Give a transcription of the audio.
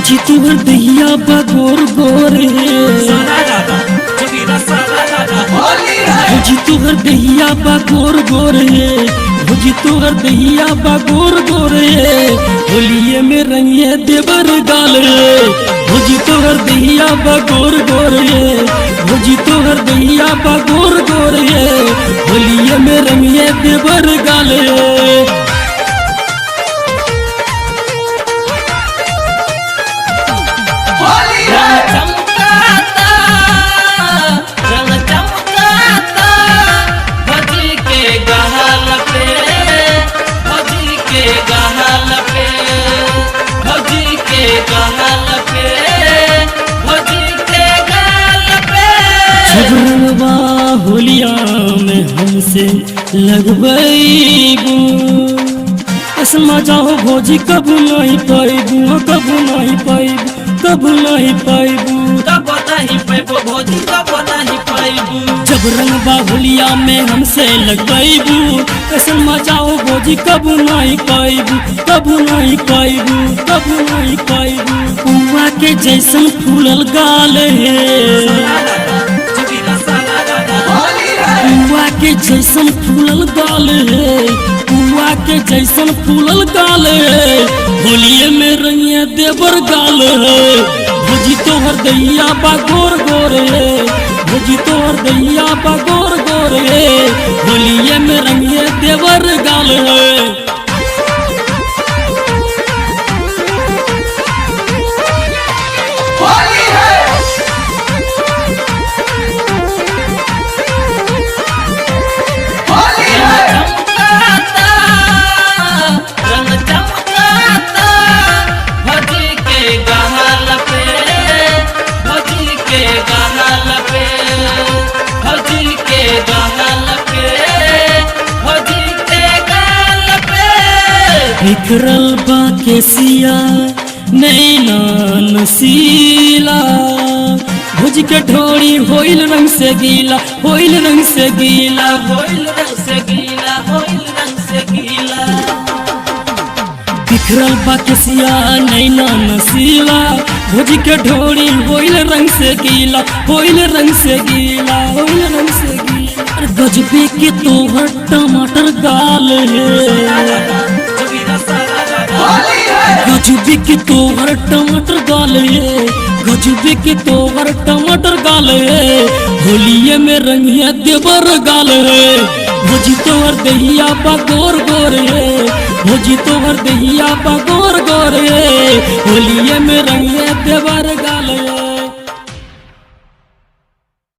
भौजी तुहर दहिया बगोर गोरे, भौजी तुहर दहिया बगोर गोरे, भौजी तुहर दहिया बगोर गोरे, होलिये में रंगे देवर गाल रे। भौजी तुहर दहिया बगोर गोरे, भौजी तुहर दहिया बगोर गोरे, होलिये में रंगे देवर गाल रे। झगड़वा होलिया में हमसे लगबू, ऐसा जाओ भौजी कब नहीं पाइबू, कब नहीं पाइबू, कब नहीं पाइबू, कब नहीं पाइबू भौजी, कब नहीं पाइबू। जब रंगवा होलिया में हमसे लगबू, ऐसा जाओ भौजी कब नहीं पाइबू, कब नहीं पाइबू, कब नहीं पाइबू। कुआ के जैसन फूलल गाल है, कुआ के जैसन फूलल गाल है, कुआ के जैसन फूलल गाल है, होलिये में रंगिया देवर गाल है। भौजी तोहर दैया बगोर गोरे, भौजी तोहर दैया बगोर गोरे, होलिये में रंगिया देवर गाल है। बिखरल बा केसिया नैना नसीला, भौजी के ढोरी होइल रंग से गीला, होइल रंग से गीला, होइल रंग से गीला, होइल रंग से गीला। बिखरल बा केसिया नैना नसीला, भौजी के ढोरी होइल रंग से गीला, होइल रंग से गीला, होइल रंग से गीला। गजबे के तोहर टमाटर गाल है, गजबे के तोहर टमाटर गाल है, गजबे के तोहर टमाटर गाल है, होलिये में रंगिया देवर गाल है। भौजी तोहर दहिया बगोर गोरे, भौजी तोहर दहिया बगोर गोरे, होलिये में रंगिया देवर गाल।